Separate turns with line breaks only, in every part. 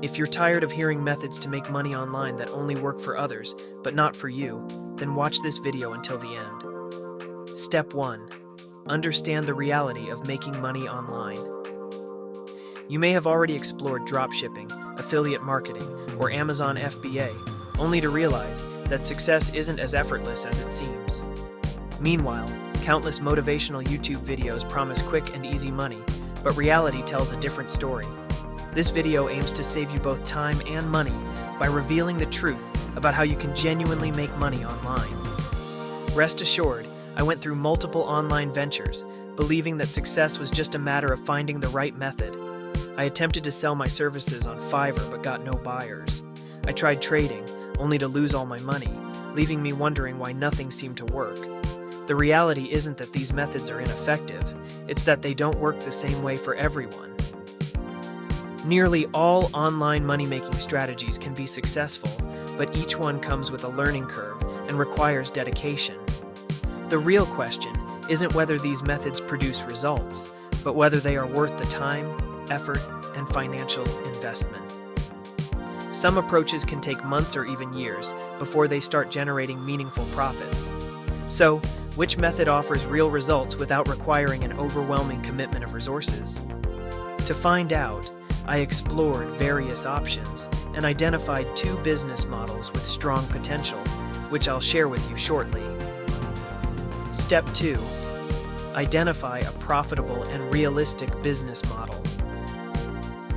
If you're tired of hearing methods to make money online that only work for others, but not for you, then watch this video until the end. Step 1. Understand the reality of making money online. You may have already explored dropshipping, affiliate marketing, or Amazon FBA, only to realize that success isn't as effortless as it seems. Meanwhile, countless motivational YouTube videos promise quick and easy money, but reality tells a different story. This video aims to save you both time and money by revealing the truth about how you can genuinely make money online. Rest assured, I went through multiple online ventures, believing that success was just a matter of finding the right method. I attempted to sell my services on Fiverr but got no buyers. I tried trading, only to lose all my money, leaving me wondering why nothing seemed to work. The reality isn't that these methods are ineffective, it's that they don't work the same way for everyone. Nearly all online money-making strategies can be successful, but each one comes with a learning curve and requires dedication. The real question isn't whether these methods produce results, but whether they are worth the time, effort, and financial investment. Some approaches can take months or even years before they start generating meaningful profits. So, which method offers real results without requiring an overwhelming commitment of resources? To find out, I explored various options and identified 2 business models with strong potential, which I'll share with you shortly. Step 2. Identify a profitable and realistic business model.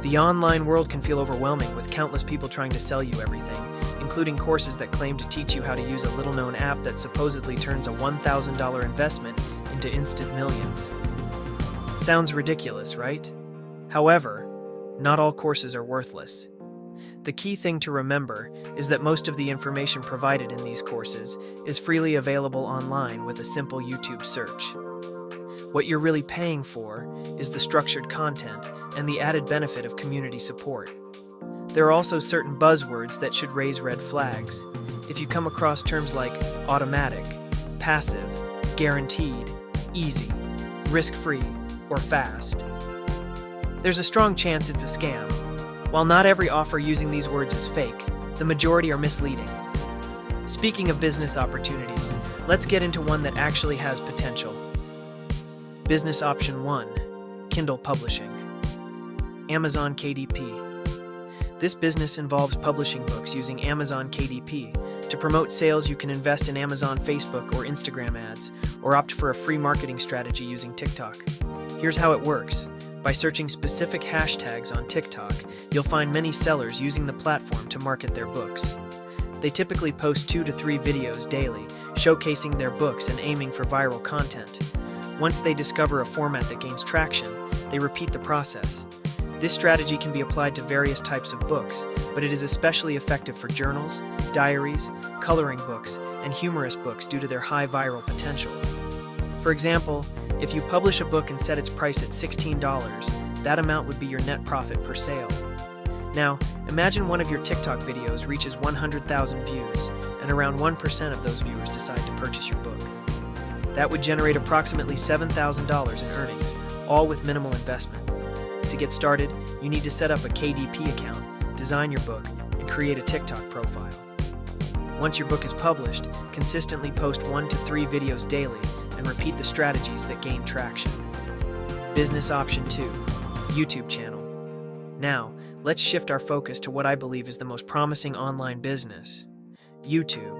The online world can feel overwhelming with countless people trying to sell you everything, including courses that claim to teach you how to use a little-known app that supposedly turns a $1,000 investment into instant millions. Sounds ridiculous, right? However, not all courses are worthless. The key thing to remember is that most of the information provided in these courses is freely available online with a simple YouTube search. What you're really paying for is the structured content and the added benefit of community support. There are also certain buzzwords that should raise red flags. If you come across terms like automatic, passive, guaranteed, easy, risk-free, or fast, there's a strong chance it's a scam. While not every offer using these words is fake, the majority are misleading. Speaking of business opportunities, let's get into one that actually has potential. Business option 1, Kindle publishing. Amazon KDP. This business involves publishing books using Amazon KDP. To promote sales, you can invest in Amazon Facebook or Instagram ads, or opt for a free marketing strategy using TikTok. Here's how it works. By searching specific hashtags on TikTok, you'll find many sellers using the platform to market their books. They typically post 2 to 3 videos daily, showcasing their books and aiming for viral content. Once they discover a format that gains traction, they repeat the process. This strategy can be applied to various types of books, but it is especially effective for journals, diaries, coloring books, and humorous books due to their high viral potential. For example, if you publish a book and set its price at $16, that amount would be your net profit per sale. Now, imagine one of your TikTok videos reaches 100,000 views, and around 1% of those viewers decide to purchase your book. That would generate approximately $7,000 in earnings, all with minimal investment. To get started, you need to set up a KDP account, design your book, and create a TikTok profile. Once your book is published, consistently post 1 to 3 videos daily and repeat the strategies that gain traction. Business option 2, YouTube channel. Now, let's shift our focus to what I believe is the most promising online business, YouTube.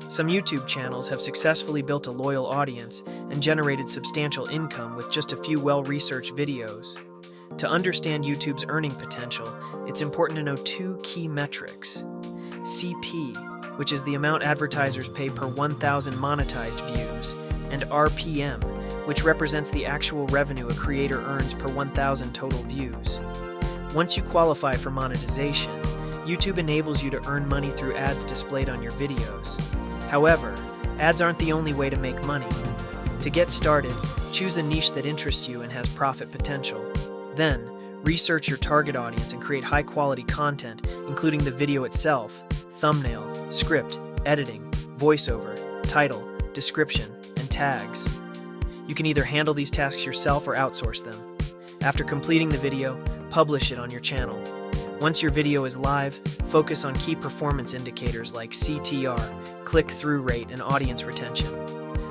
Some YouTube channels have successfully built a loyal audience and generated substantial income with just a few well-researched videos. To understand YouTube's earning potential, it's important to know 2 key metrics. CP, which is the amount advertisers pay per 1,000 monetized views, and RPM, which represents the actual revenue a creator earns per 1,000 total views. Once you qualify for monetization, YouTube enables you to earn money through ads displayed on your videos. However, ads aren't the only way to make money. To get started, choose a niche that interests you and has profit potential. Then, research your target audience and create high-quality content, including the video itself, thumbnail, script, editing, voiceover, title, description, and tags. You can either handle these tasks yourself or outsource them. After completing the video, publish it on your channel. Once your video is live, focus on key performance indicators like CTR, click-through rate, and audience retention.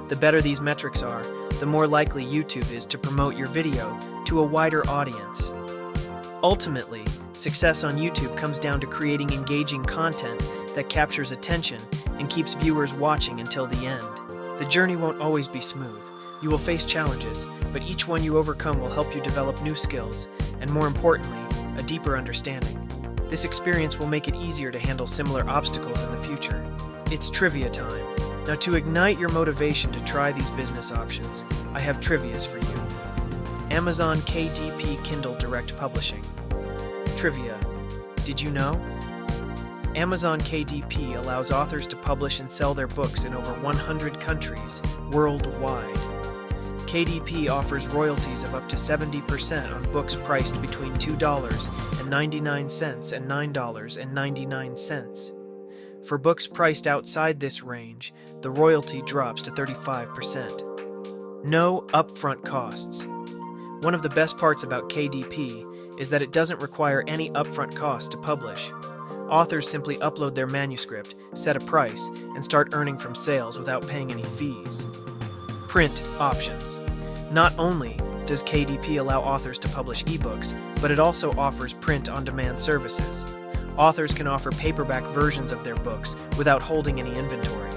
The better these metrics are, the more likely YouTube is to promote your video to a wider audience. Ultimately, success on YouTube comes down to creating engaging content that captures attention and keeps viewers watching until the end. The journey won't always be smooth. You will face challenges, but each one you overcome will help you develop new skills, and more importantly, a deeper understanding. This experience will make it easier to handle similar obstacles in the future. It's trivia time. Now, to ignite your motivation to try these business options, I have trivias for you. Amazon KDP Kindle Direct Publishing. Trivia. Did you know? Amazon KDP allows authors to publish and sell their books in over 100 countries worldwide. KDP offers royalties of up to 70% on books priced between $2.99 and $9.99. For books priced outside this range, the royalty drops to 35%. No upfront costs. One of the best parts about KDP is that it doesn't require any upfront costs to publish. Authors simply upload their manuscript, set a price, and start earning from sales without paying any fees. Print options. Not only does KDP allow authors to publish ebooks, but it also offers print-on-demand services. Authors can offer paperback versions of their books without holding any inventory.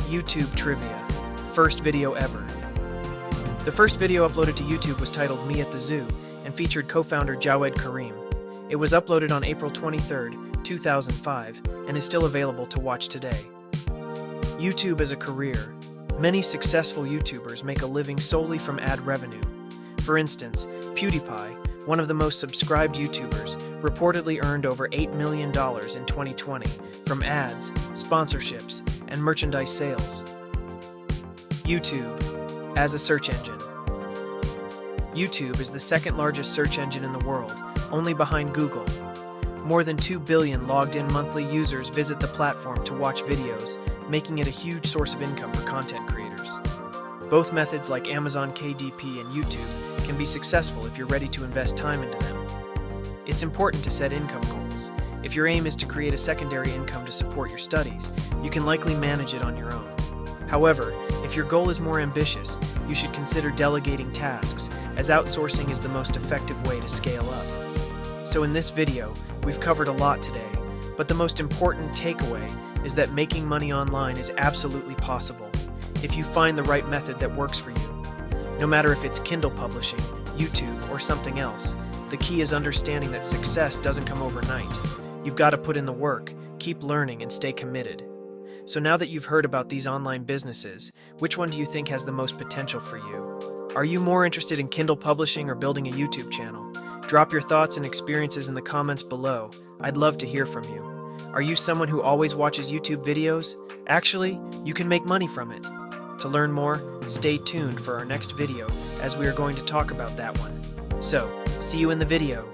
YouTube Trivia. First video ever. The first video uploaded to YouTube was titled Me at the Zoo and featured co-founder Jawed Karim. It was uploaded on April 23, 2005, and is still available to watch today. YouTube as a career. Many successful YouTubers make a living solely from ad revenue. For instance, PewDiePie, one of the most subscribed YouTubers, reportedly earned over $8 million in 2020 from ads, sponsorships, and merchandise sales. YouTube as a search engine. YouTube is the second largest search engine in the world, only behind Google. More than 2 billion logged-in monthly users visit the platform to watch videos, making it a huge source of income for content creators. Both methods like Amazon KDP and YouTube can be successful if you're ready to invest time into them. It's important to set income goals. If your aim is to create a secondary income to support your studies, you can likely manage it on your own. However, if your goal is more ambitious, you should consider delegating tasks, as outsourcing is the most effective way to scale up. So in this video, we've covered a lot today, but the most important takeaway is that making money online is absolutely possible if you find the right method that works for you. No matter if it's Kindle publishing, YouTube, or something else, the key is understanding that success doesn't come overnight. You've got to put in the work, keep learning, and stay committed. So now that you've heard about these online businesses, which one do you think has the most potential for you? Are you more interested in Kindle publishing or building a YouTube channel? Drop your thoughts and experiences in the comments below. I'd love to hear from you. Are you someone who always watches YouTube videos? Actually, you can make money from it. To learn more, stay tuned for our next video, as we are going to talk about that one. So, see you in the video.